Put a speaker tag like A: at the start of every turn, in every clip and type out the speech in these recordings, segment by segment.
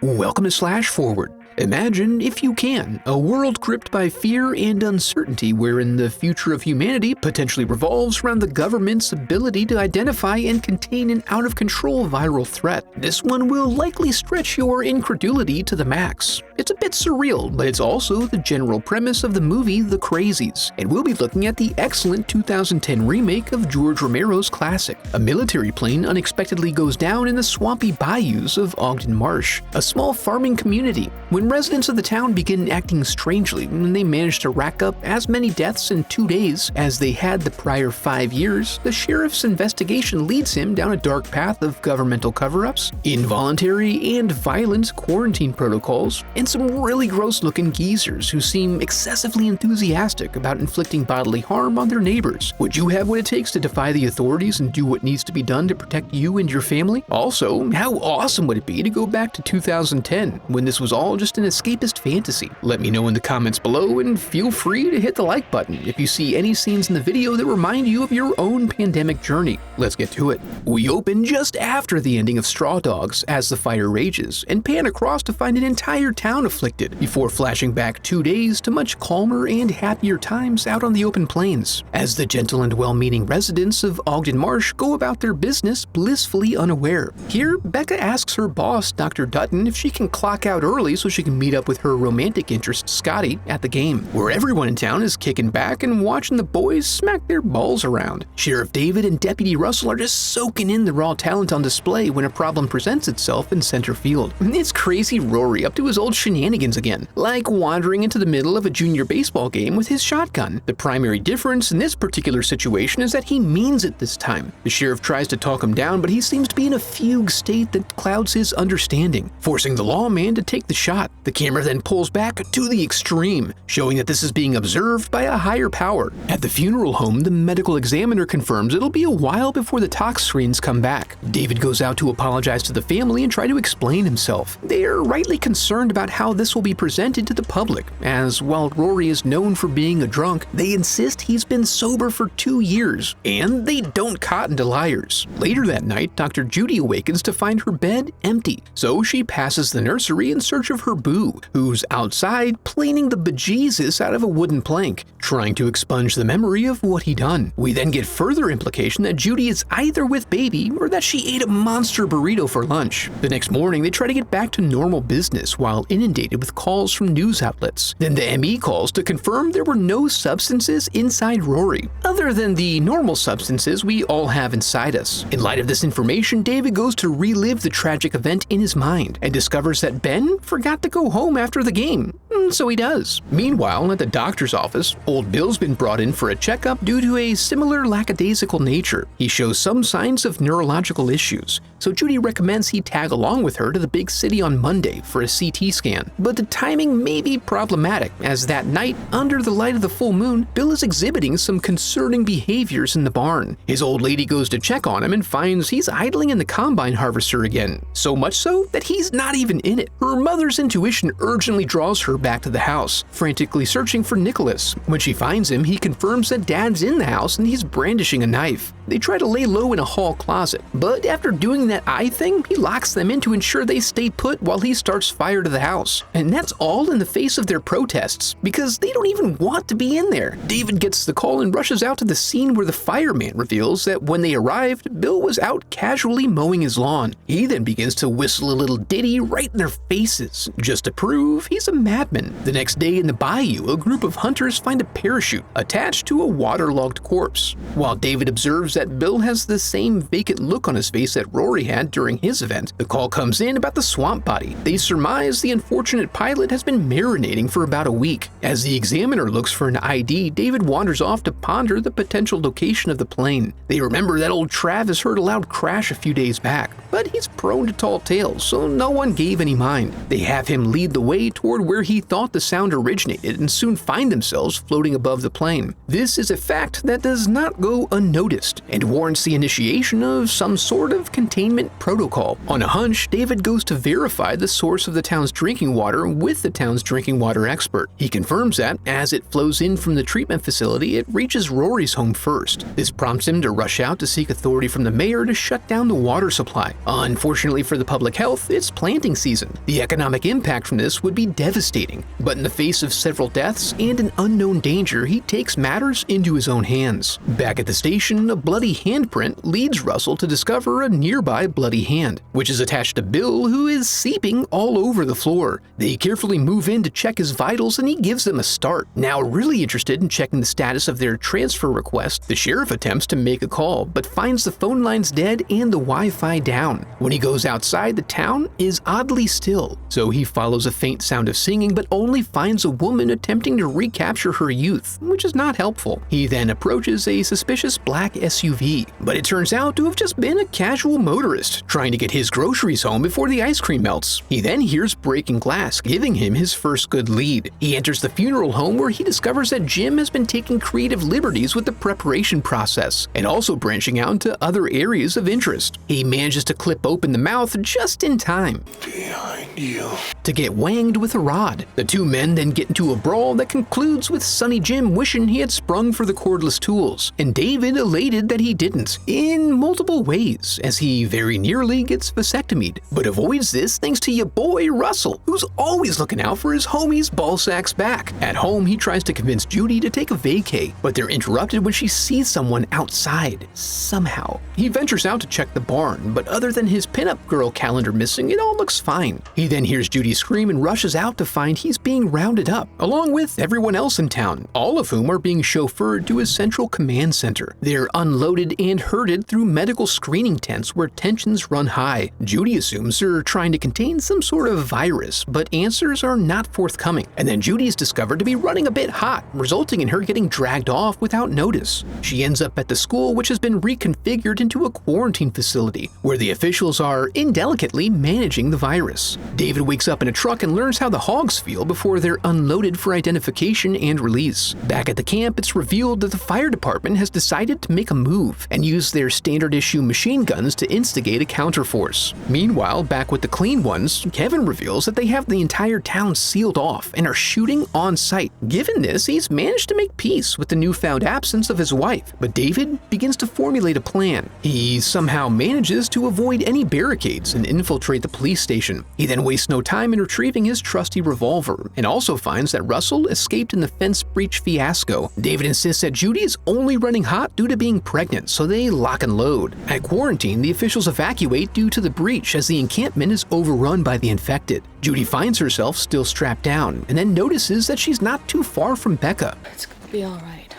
A: Welcome to Slash Forward. Imagine, if you can, a world gripped by fear and uncertainty wherein the future of humanity potentially revolves around the government's ability to identify and contain an out-of-control viral threat. This one will likely stretch your incredulity to the max. It's a bit surreal, but it's also the general premise of the movie The Crazies, and we'll be looking at the excellent 2010 remake of George Romero's classic. A military plane unexpectedly goes down in the swampy bayous of Ogden Marsh, a small farming community. When residents of the town begin acting strangely, and they manage to rack up as many deaths in 2 days as they had the prior 5 years, the sheriff's investigation leads him down a dark path of governmental cover-ups, involuntary and violent quarantine protocols, and some really gross-looking geezers who seem excessively enthusiastic about inflicting bodily harm on their neighbors. Would you have what it takes to defy the authorities and do what needs to be done to protect you and your family? Also, how awesome would it be to go back to 2010, when this was all just an escapist fantasy? Let me know in the comments below, and feel free to hit the like button if you see any scenes in the video that remind you of your own pandemic journey. Let's get to it. We open just after the ending of Straw Dogs as the fire rages, and pan across to find an entire town afflicted, before flashing back 2 days to much calmer and happier times out on the open plains, as the gentle and well-meaning residents of Ogden Marsh go about their business blissfully unaware. Here, Becca asks her boss, Dr. Dutton, if she can clock out early so she can meet up with her romantic interest, Scotty, at the game, where everyone in town is kicking back and watching the boys smack their balls around. Sheriff David and Deputy Russell are just soaking in the raw talent on display when a problem presents itself in center field. It's crazy Rory up to his old shenanigans again, like wandering into the middle of a junior baseball game with his shotgun. The primary difference in this particular situation is that he means it this time. The sheriff tries to talk him down, but he seems to be in a fugue state that clouds his understanding, forcing the lawman to take the shot. The camera then pulls back to the extreme, showing that this is being observed by a higher power. At the funeral home, the medical examiner confirms it'll be a while before the tox screens come back. David goes out to apologize to the family and try to explain himself. They are rightly concerned about how this will be presented to the public, as while Rory is known for being a drunk, they insist he's been sober for 2 years, and they don't cotton to liars. Later that night, Dr. Judy awakens to find her bed empty, so she passes the nursery in search of her boo, who's outside planing the bejesus out of a wooden plank, trying to expunge the memory of what he done. We then get further implication that Judy is either with baby or that she ate a monster burrito for lunch. The next morning, they try to get back to normal business while inundated with calls from news outlets. Then the ME calls to confirm there were no substances inside Rory, other than the normal substances we all have inside us. In light of this information, David goes to relive the tragic event in his mind and discovers that Ben forgot to go home after the game. So he does. Meanwhile, at the doctor's office, old Bill's been brought in for a checkup due to a similar lackadaisical nature. He shows some signs of neurological issues, so Judy recommends he tag along with her to the big city on Monday for a CT scan. But the timing may be problematic, as that night, under the light of the full moon, Bill is exhibiting some concerning behaviors in the barn. His old lady goes to check on him and finds he's idling in the combine harvester again, so much so that he's not even in it. Her mother's intuition urgently draws her back to the house, frantically searching for Nicholas. When she finds him, he confirms that Dad's in the house and he's brandishing a knife. They try to lay low in a hall closet, but after doing that eye thing, he locks them in to ensure they stay put while he starts fire to the house. And that's all in the face of their protests, because they don't even want to be in there. David gets the call and rushes out to the scene where the fireman reveals that when they arrived, Bill was out casually mowing his lawn. He then begins to whistle a little ditty right in their faces, just to prove he's a madman. The next day in the bayou, a group of hunters find a parachute attached to a waterlogged corpse. While David observes that Bill has the same vacant look on his face that Rory had during his event, the call comes in about the swamp body. They surmise the unfortunate pilot has been marinating for about a week. As the examiner looks for an ID, David wanders off to ponder the potential location of the plane. They remember that old Travis heard a loud crash a few days back, but he's prone to tall tales, so no one gave any mind. They have him lead the way toward where he thought the sound originated and soon find themselves floating above the plane. This is a fact that does not go unnoticed and warrants the initiation of some sort of containment protocol. On a hunch, David goes to verify the source of the town's drinking water with the town's drinking water expert. He confirms that, as it flows in from the treatment facility, it reaches Rory's home first. This prompts him to rush out to seek authority from the mayor to shut down the water supply. Unfortunately for the public health, it's planting season. The economic impact from this would be devastating, but in the face of several deaths and an unknown danger, he takes matters into his own hands. Back at the station, a bloody handprint leads Russell to discover a nearby bloody hand, which is attached to Bill, who is seeping all over the floor. They carefully move in to check his vitals and he gives them a start. Now really interested in checking the status of their transfer request, the sheriff attempts to make a call, but finds the phone lines dead and the Wi-Fi down. When he goes outside, the town is oddly still, so he follows a faint sound of singing but only finds a woman attempting to recapture her youth, which is not helpful. He then approaches a suspicious black SUV, but it turns out to have just been a casual motorist trying to get his groceries home before the ice cream melts. He then hears breaking glass, giving him his first good lead. He enters the funeral home where he discovers that Jim has been taking creative liberties with the preparation process and also branching out into other areas of interest. He manages to clip open the mouth just in time
B: Behind you.
A: to get wanged with a rod. The two men then get into a brawl that concludes with Sonny Jim wishing he had sprung for the cordless tools, and David elated that he didn't, in multiple ways, as he very nearly gets vasectomied, but avoids this thanks to your boy Russell, who's always looking out for his homie's ballsack's back. At home, he tries to convince Judy to take a vacay, but they're interrupted when she sees someone outside, somehow. He ventures out to check the barn, but other than his pinup girl calendar missing, it all looks fine. He then hears Judy scream and rushes out to find he's being rounded up, along with everyone else in town, all of whom are being chauffeured to his central command center. They're unloaded and herded through medical screening tents where tensions run high. Judy assumes they're trying to contain some sort of virus, but answers are not forthcoming. And then Judy is discovered to be running a bit hot, resulting in her getting dragged off without notice. She ends up at the school, which has been reconfigured into a quarantine facility, where the officials are indelicately managing the virus. David wakes up in a truck and learns how the hogs feel before they're unloaded for identification and release. Back at the camp, it's revealed that the fire department has decided to make a move and use their standard issue machine guns to instigate a counterforce. Meanwhile, back with the clean ones, Kevin reveals that they have the entire town sealed off and are shooting on site. Given this, he's managed to make peace with the newfound absence of his wife, but David begins to formulate a plan. He somehow manages to avoid any barricades and infiltrate the police station. He then wastes no time in retrieving his trusty revolver and also finds that Russell escaped in the fence breach fiasco. David insists that Judy is only running hot due to being pregnant, so they lock and load. At quarantine, the officials evacuate due to the breach as the encampment is overrun by the infected. Judy finds herself still strapped down and then notices that she's not too far from Becca.
C: It's gonna be all right.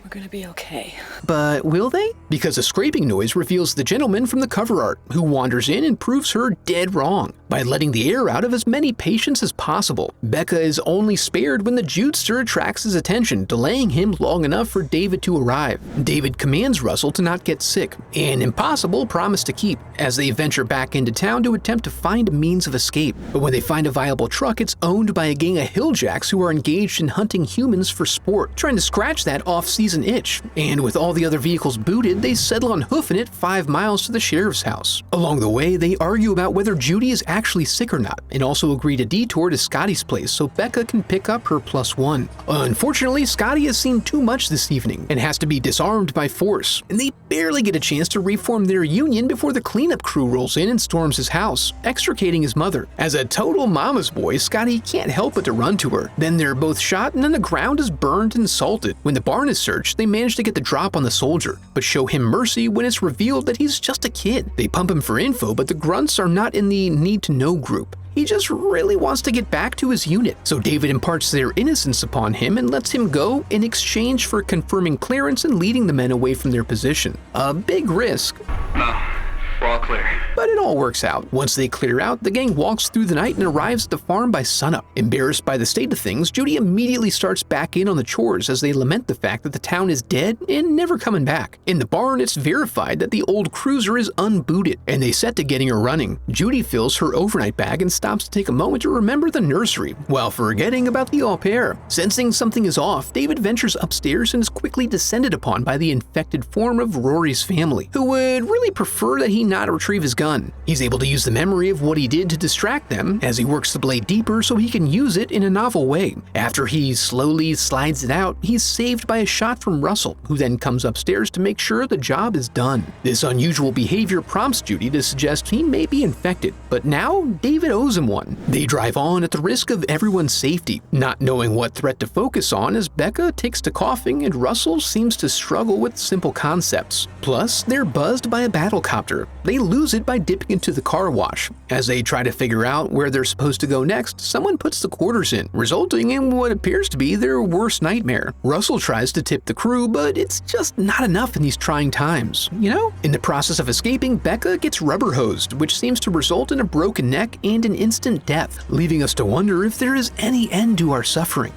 C: We're gonna be okay.
A: But will they? Because a scraping noise reveals the gentleman from the cover art, who wanders in and proves her dead wrong by letting the air out of as many patients as possible. Becca is only spared when the judester attracts his attention, delaying him long enough for David to arrive. David commands Russell to not get sick, an impossible promise to keep, as they venture back into town to attempt to find a means of escape. But when they find a viable truck, it's owned by a gang of hilljacks who are engaged in hunting humans for sport, trying to scratch that off-season itch. And with all the other vehicles booted, they settle on hoofing it 5 miles to the sheriff's house. Along the way, they argue about whether Judy is actually sick or not, and also agree to detour to Scotty's place so Becca can pick up her +1. Unfortunately, Scotty has seen too much this evening and has to be disarmed by force, and they barely get a chance to reform their union before the cleanup crew rolls in and storms his house, extricating his mother. As a total mama's boy, Scotty can't help but to run to her. Then they're both shot and then the ground is burned and salted. When the barn is searched, they manage to get the drop on the soldier, but show him mercy when it's revealed that he's just a kid. They pump him for info, but the grunts are not in the need-to-know group. He just really wants to get back to his unit, so David imparts their innocence upon him and lets him go in exchange for confirming clearance and leading the men away from their position. A big risk.
D: No, we're all clear.
A: but it all works out. Once they clear out, the gang walks through the night and arrives at the farm by sunup. Embarrassed by the state of things, Judy immediately starts back in on the chores as they lament the fact that the town is dead and never coming back. In the barn, it's verified that the old cruiser is unbooted, and they set to getting her running. Judy fills her overnight bag and stops to take a moment to remember the nursery, while forgetting about the au pair. Sensing something is off, David ventures upstairs and is quickly descended upon by the infected form of Rory's family, who would really prefer that he not retrieve his gun. He's able to use the memory of what he did to distract them as he works the blade deeper so he can use it in a novel way. After he slowly slides it out, he's saved by a shot from Russell, who then comes upstairs to make sure the job is done. This unusual behavior prompts Judy to suggest he may be infected, but now David owes him one. They drive on at the risk of everyone's safety, not knowing what threat to focus on as Becca takes to coughing and Russell seems to struggle with simple concepts. Plus, they're buzzed by a battlecopter. They lose it by dipping into the car wash. As they try to figure out where they're supposed to go next, someone puts the quarters in, resulting in what appears to be their worst nightmare. Russell tries to tip the crew, but it's just not enough in these trying times, you know? In the process of escaping, Becca gets rubber hosed, which seems to result in a broken neck and an instant death, leaving us to wonder if there is any end to our suffering.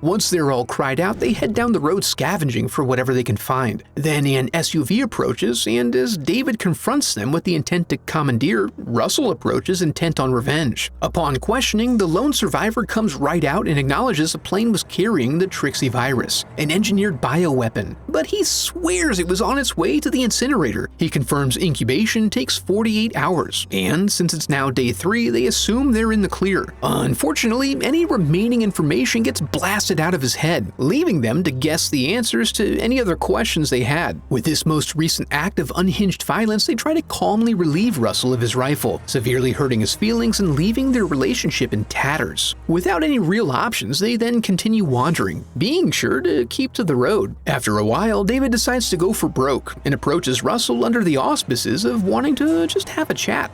A: Once they're all cried out, they head down the road scavenging for whatever they can find. Then an SUV approaches, and as David confronts them with the intent to commandeer, Russell approaches intent on revenge. Upon questioning, the lone survivor comes right out and acknowledges the plane was carrying the Trixie virus, an engineered bioweapon, but he swears it was on its way to the incinerator. He confirms incubation takes 48 hours, and since it's now day 3, they assume they're in the clear. Unfortunately, any remaining information gets blasted out of his head, leaving them to guess the answers to any other questions they had. With this most recent act of unhinged violence, they try to calmly relieve Russell of his rifle, severely hurting his feelings and leaving their relationship in tatters. Without any real options, they then continue wandering, being sure to keep to the road. After a while, David decides to go for broke and approaches Russell under the auspices of wanting to just have a chat.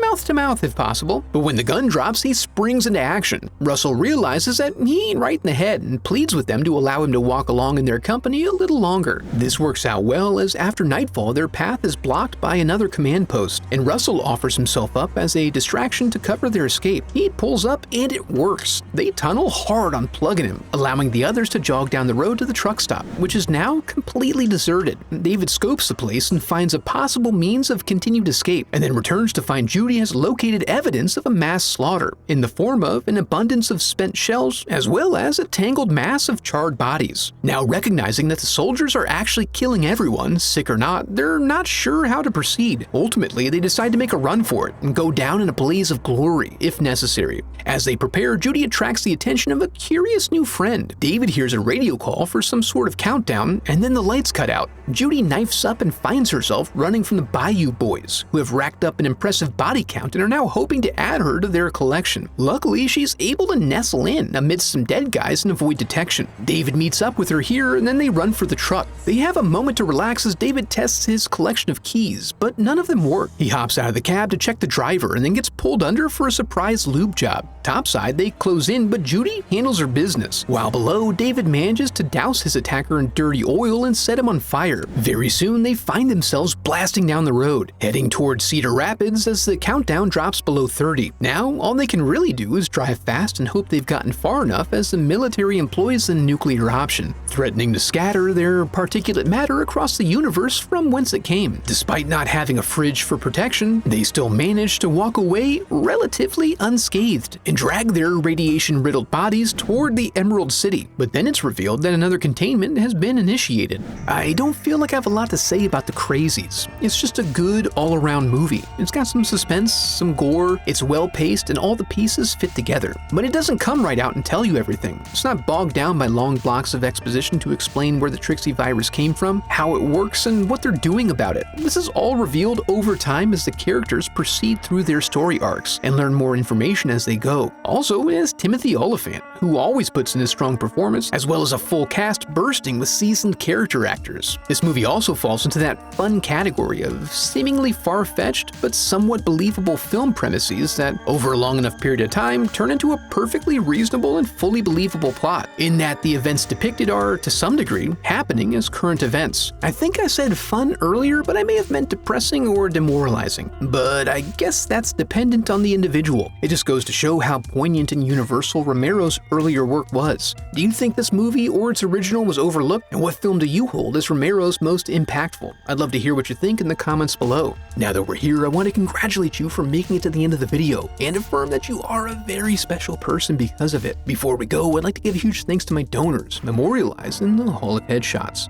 A: Mouth to mouth if possible. But when the gun drops, he springs into action. Russell realizes that he ain't right in the head and pleads with them to allow him to walk along in their company a little longer. This works out well as after nightfall their path is blocked by another command post, and Russell offers himself up as a distraction to cover their escape. He pulls up and it works. They tunnel hard on plugging him, allowing the others to jog down the road to the truck stop, which is now completely deserted. David scopes the place and finds a possible means of continued escape, and then returns to find Judy has located evidence of a mass slaughter in the form of an abundance of spent shells as well as a tangled mass of charred bodies. Now recognizing that the soldiers are actually killing everyone, sick or not, they're not sure how to proceed. Ultimately, they decide to make a run for it and go down in a blaze of glory if necessary. As they prepare, Judy attracts the attention of a curious new friend. David hears a radio call for some sort of countdown, and then the lights cut out. Judy knifes up and finds herself running from the Bayou Boys, who have racked up an impressive body count and are now hoping to add her to their collection. Luckily, she's able to nestle in amidst some dead guys and avoid detection. David meets up with her here, and then they run for the truck. They have a moment to relax as David tests his collection of keys, but none of them work. He hops out of the cab to check the driver and then gets pulled under for a surprise lube job. Topside, they close in, but Judy handles her business. While below, David manages to douse his attacker in dirty oil and set him on fire. Very soon, they find themselves blasting down the road, heading towards Cedar Rapids as the countdown drops below 30. Now, all they can really do is drive fast and hope they've gotten far enough as the military employs the nuclear option, threatening to scatter their particulate matter across the universe from whence it came. Despite not having a fridge for protection, they still manage to walk away relatively unscathed and drag their radiation-riddled bodies toward the Emerald City. But then it's revealed that another containment has been initiated. I don't feel like I have a lot to say about the Crazies. It's just a good all-around movie. It's got some suspense, some gore, it's well-paced, and all the pieces fit together. But it doesn't come right out and tell you everything. It's not bogged down by long blocks of exposition to explain where the Trixie virus came from, how it works, and what they're doing about it. This is all revealed over time as the characters proceed through their story arcs and learn more information as they go. Also, it has Timothy Olyphant, who always puts in a strong performance, as well as a full cast bursting with seasoned character actors. This movie also falls into that fun category of seemingly far-fetched but somewhat believable film premises that, over a long enough period of time, turn into a perfectly reasonable and fully believable plot, in that the events depicted are, to some degree, happening as current events. I think I said fun earlier, but I may have meant depressing or demoralizing. But I guess that's dependent on the individual. It just goes to show how poignant and universal Romero's earlier work was. Do you think this movie or its original was overlooked? And what film do you hold as Romero's most impactful? I'd love to hear what you think in the comments below. Now that we're here, I want to congratulate you for making it to the end of the video and affirm that you are a very special person because of it. Before we go, I'd like to give huge thanks to my donors, memorialized in the Hall of Headshots.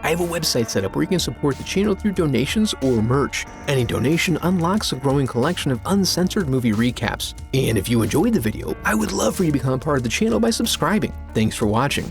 A: I have a website set up where you can support the channel through donations or merch. Any donation unlocks a growing collection of uncensored movie recaps. And if you enjoyed the video, I would love for you to become a part of the channel by subscribing. Thanks for watching.